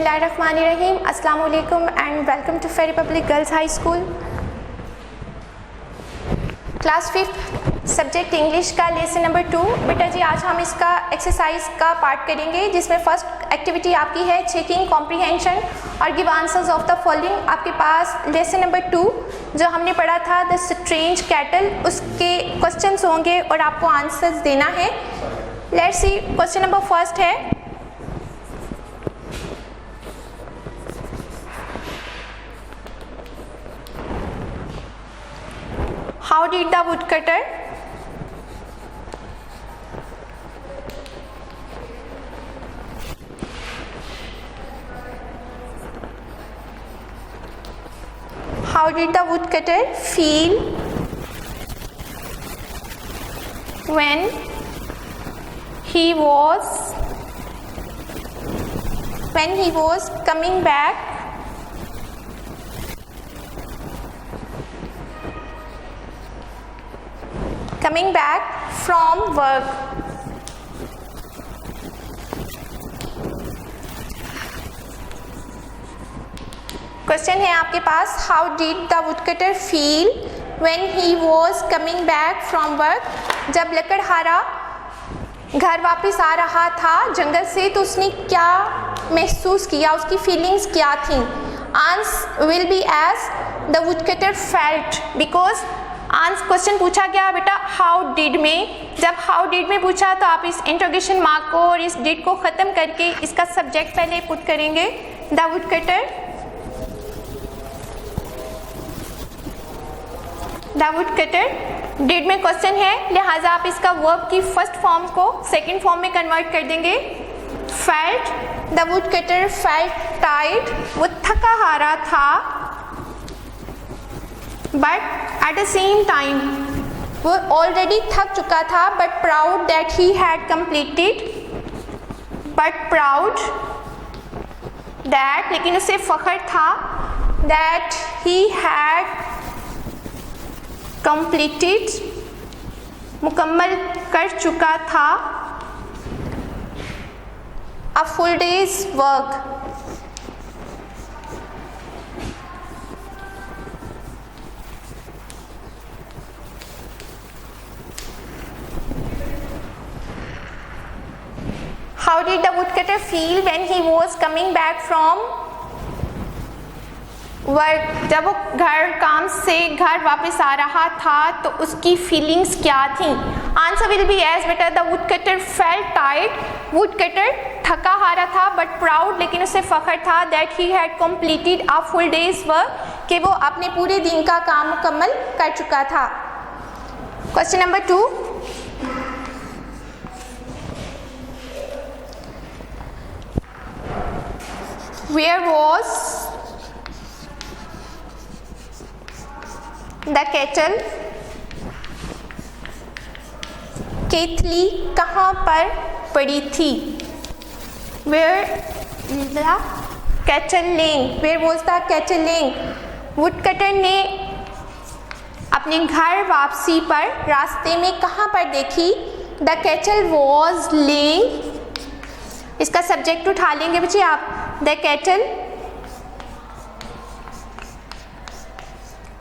बिस्मिल्लाहिर्रहमानिर्रहीम। अस्सलाम वालेकुम and welcome to Ferry Public Girls High School. Class 5 subject English का लेसन नंबर 2। बेटा जी आज हम इसका एक्सरसाइज का पार्ट करेंगे, जिसमें फर्स्ट एक्टिविटी आपकी है चेकिंग कॉम्प्रीहेंशन और give answers of the following. आपके पास लेसन नंबर 2 जो हमने पढ़ा था द स्ट्रेंज कैटल, उसके क्वेश्चंस होंगे और आपको आंसर्स देना है। Let's see, question number first है How did the woodcutter feel when he was coming back from work? क्वेश्चन है आपके पास, how did the woodcutter feel when he was coming back from work? जब लकड़हारा घर वापस आ रहा था जंगल से तो उसने क्या महसूस किया, उसकी फीलिंग्स क्या थी? Answer will be as the woodcutter felt, because question पूछा गया बेटा हाउ डिड में। जब हाउ डिड में पूछा तो आप इस इंट्रोगेशन मार्क को और इस डिड को ख़त्म करके इसका सब्जेक्ट पहले पुट करेंगे। द वुडकटर डिड में क्वेश्चन है, लिहाजा आप इसका वर्ब की फर्स्ट फॉर्म को सेकंड फॉर्म में कन्वर्ट कर देंगे। Felt, the woodcutter felt tired, वो थका हारा था, but at the same time वो ऑलरेडी थक चुका था, but proud that he had completed, लेकिन उसे फख्र था दैट ही हैड कंप्लीटेड, मुकम्मल कर चुका था, a full days work. How did the woodcutter feel when he was coming back from work? जब वो काम से घर वापस आ रहा था तो उसकी फीलिंग्स क्या थी? आंसर विल बी एज बेटा the woodcutter felt tired, woodcutter थका हारा था बट प्राउड, लेकिन उसे फख्र था that he had completed a full days work, कि वो अपने पूरे दिन का काम मुकम्मल कर चुका था। Question number 2, Where was the kettle? केतली कहाँ पर पड़ी थी? Where the kettle laying? Where was the kettle laying? Woodcutter ने अपने घर वापसी पर रास्ते में कहाँ पर देखी? The kettle was laying, इसका सब्जेक्ट उठा लेंगे बच्चे आप। द कैटल,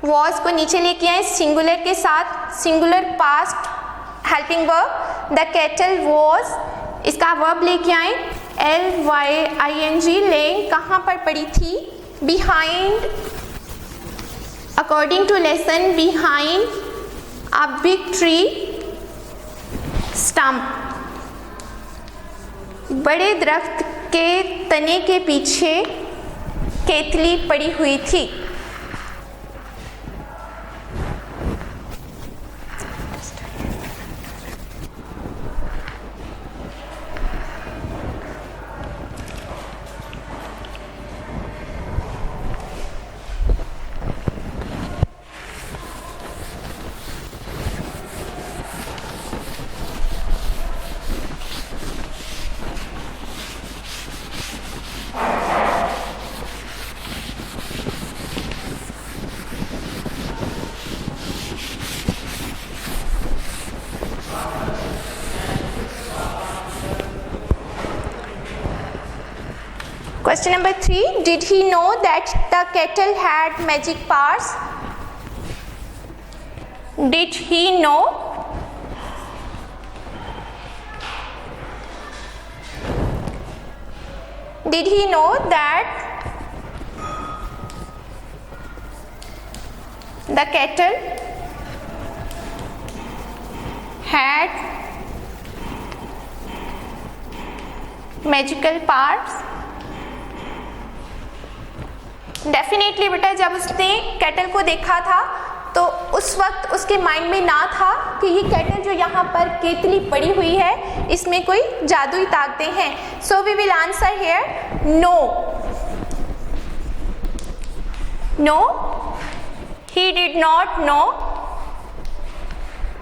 वॉज को नीचे लेके आए सिंगुलर के साथ, singular past helping verb. The cattle was, इसका वर्ब लेके आए LYING, लेइंग कहाँ पर पड़ी थी? Behind, according to lesson, behind a big tree stump, बड़े दरख्त के तने के पीछे केतली पड़ी हुई थी। Question number 3. Did he know that the kettle had magic powers? Did he know? Did he know that the kettle had magical parts? Definitely बेटा, जब उसने कैटल को देखा था तो उस वक्त उसके माइंड में ना था कि ये कैटल जो यहाँ पर केतली पड़ी हुई है इसमें कोई जादुई ताकतें हैं. So we will answer here no. No, he did not know,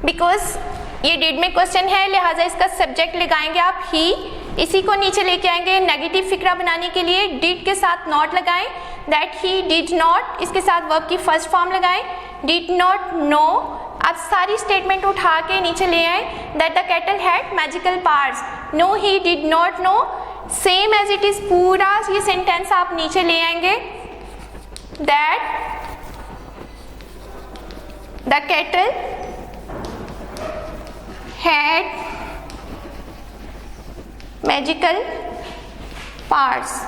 because ये डिड में क्वेश्चन है, लिहाजा इसका सब्जेक्ट लगाएंगे आप ही. इसी को नीचे लेके आएंगे नेगेटिव फिक्रा बनाने के लिए. डिड के साथ नॉट लगाएं, दैट ही डिड नॉट, इसके साथ वर्ब की फर्स्ट फॉर्म लगाएं, डिड नॉट नो. अब सारी स्टेटमेंट उठा के नीचे ले आए, that the cattle had magical powers. No, he did not know. Same as it is पूरा ये सेंटेंस आप नीचे ले आएंगे, that the cattle had magical powers.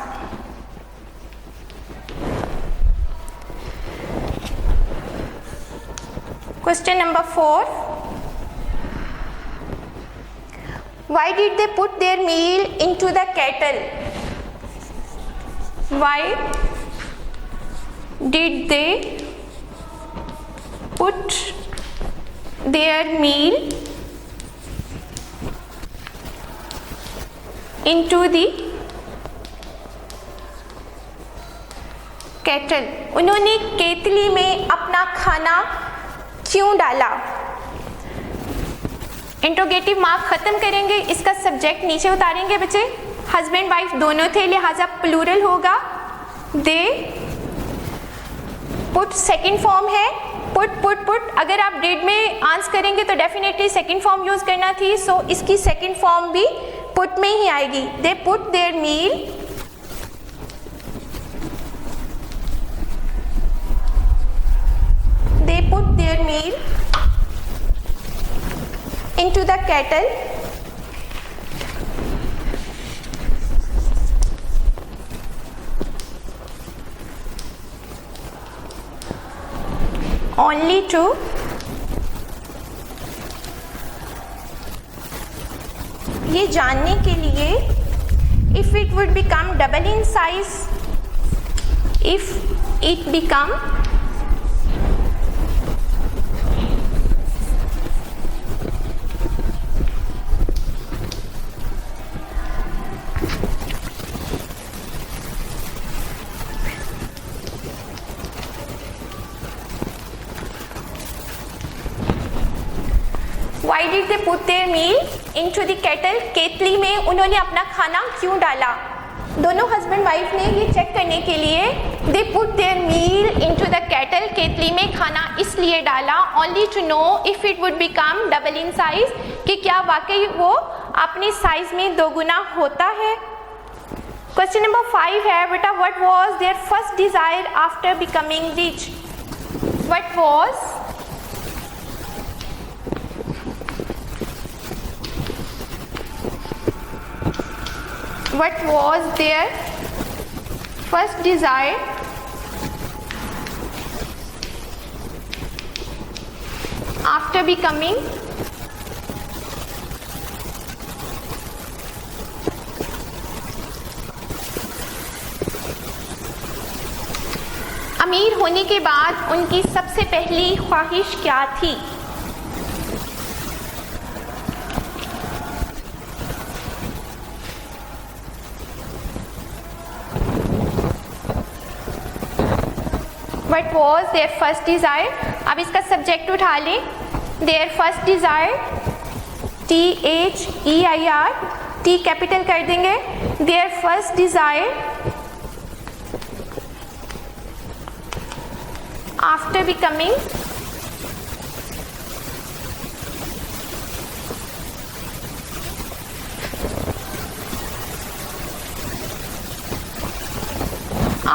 Question number 4. Why did they put their meal into the kettle? Why did they put their meal into the kettle? उन्होंने केतली में अपना खाना क्यों डाला? इंट्रोगेटिव मार्क खत्म करेंगे, इसका सब्जेक्ट नीचे उतारेंगे बच्चे. हस्बैंड वाइफ दोनों थे, लिहाजा प्लूरल होगा. दे पुट सेकंड फॉर्म है, पुट पुट पुट. अगर आप डिड में आंसर करेंगे तो डेफिनेटली सेकंड फॉर्म यूज करना थी, सो इसकी सेकंड फॉर्म भी पुट में ही आएगी. They put their meal into the kettle only to ये जानने के लिए if it would become double in size, if it become Why did they put their meal into the kettle? केतली में उन्होंने अपना खाना क्यों डाला? दोनों हस्बैंड वाइफ ने ये चेक करने के लिए they put their meal into the kettle, केतली में खाना इसलिए डाला, only to know if it would become double in size, कि क्या वाकई वो अपने साइज में दोगुना होता है. क्वेश्चन नंबर 5 है बेटा, what was their first desire after becoming rich? What was their first desire after becoming अमीर होने के बाद उनकी सबसे पहली ख्वाहिश क्या थी? What was their first desire? अब इसका सब्जेक्ट उठा लें. Their first desire, THEIR, T capital कर देंगे. Their first desire after becoming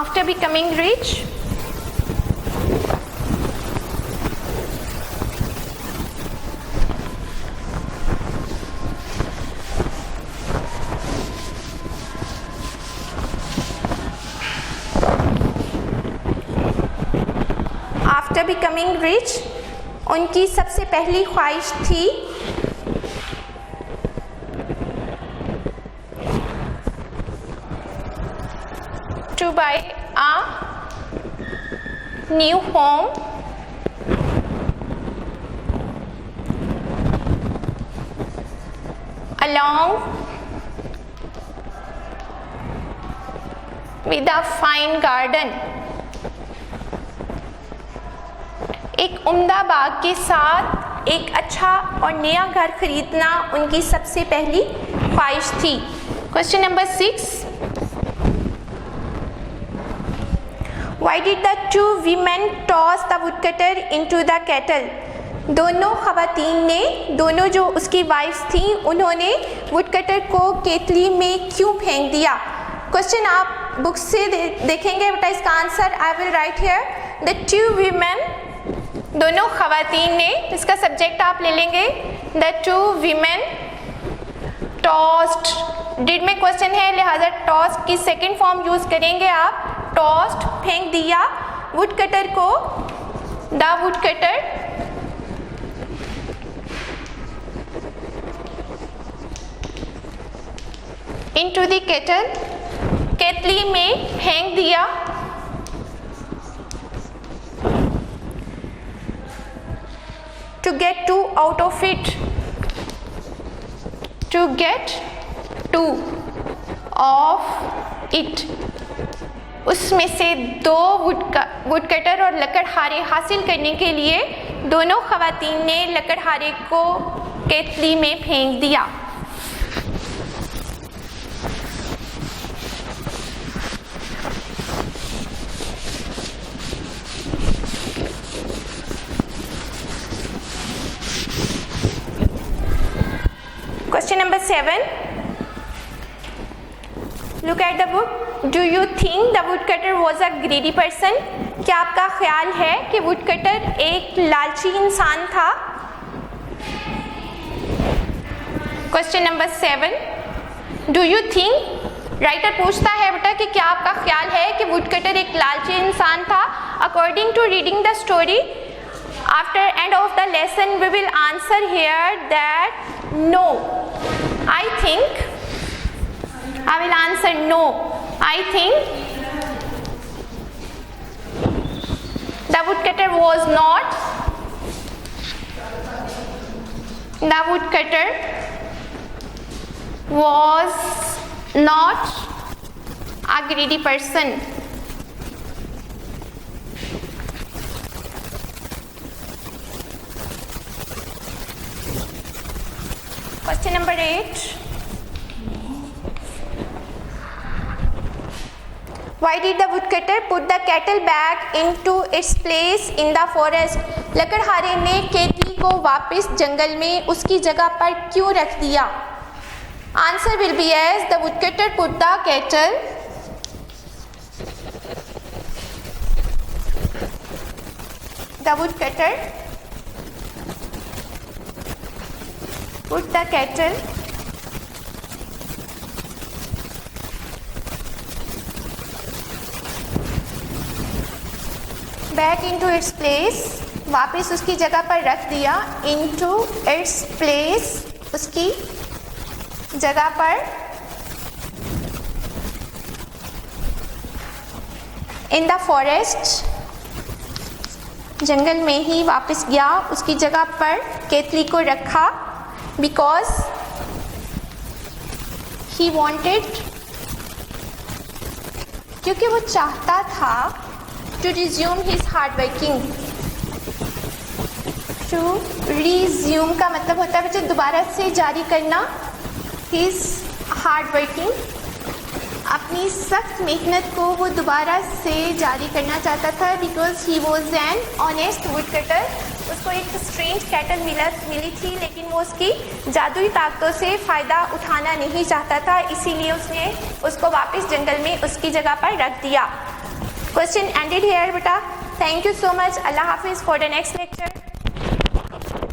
After becoming rich, उनकी सबसे पहली ख्वाहिश थी to buy a new home along with a fine garden. एक उम्दा बाग के साथ एक अच्छा और नया घर खरीदना उनकी सबसे पहली ख्वाहिश थी। Question number 6, Why did the two women toss the woodcutter into the kettle? दोनों ख़वातीन ने, दोनों जो उसकी वाइफ्स थीं, उन्होंने वुडकटर को केतली में क्यों फेंक दिया? क्वेश्चन आप बुक से देखेंगे बेटा, इसका answer I will write here. The two women, दोनों ख़वातीन ने, इसका सब्जेक्ट आप ले लेंगे the two women tossed. Did में क्वेश्चन है, लिहाजा टॉस्ड की सेकेंड फॉर्म यूज़ करेंगे आप। टॉस्ड फेंक दिया वुडकटर को, the woodcutter into the kettle, केतली में फेंक दिया। To get to out of it, to get to of it, उसमें से दो वुडकटर और लकड़हारे हासिल करने के लिए दोनों ख़वातीन ने लकड़हारे को केतली में फेंक दिया। Question number 7. Look at the book. Do you think the woodcutter was a greedy person? क्या आपका ख्याल है कि वुडकटर एक लालची इंसान था? Question number 7. Do you think, writer पूछता है बेटा कि क्या आपका ख्याल है कि वुडकटर एक लालची इंसान था? According to reading the story, after end of the lesson we will answer here that no. I think I will answer no. I think the woodcutter was not, the woodcutter was not a greedy person. Question number 8. Why did the woodcutter put the kettle back into its place in the forest? लकड़हारे ने केतली को वापस जंगल में उसकी जगह पर क्यों रख दिया? Answer will be as the woodcutter put the kettle put the kettle back into its place, वापस उसकी जगह पर रख दिया। into its place, उसकी जगह पर। in the forest, जंगल में ही वापस गया, उसकी जगह पर केतली को रखा। because he wanted, क्योंकि वो चाहता था to resume his hard working. to resume का मतलब होता है बच्चे दोबारा से जारी करना। his hard working, अपनी सख्त मेहनत को वो दोबारा से जारी करना चाहता था। because he was an honest woodcutter, उसको एक स्ट्रेंज कैटल मिली थी, लेकिन वो उसकी जादुई ताकतों से फ़ायदा उठाना नहीं चाहता था, इसीलिए उसने उसको वापस जंगल में उसकी जगह पर रख दिया। Question ended here, beta. Thank you so much. Allah Hafiz for the next lecture.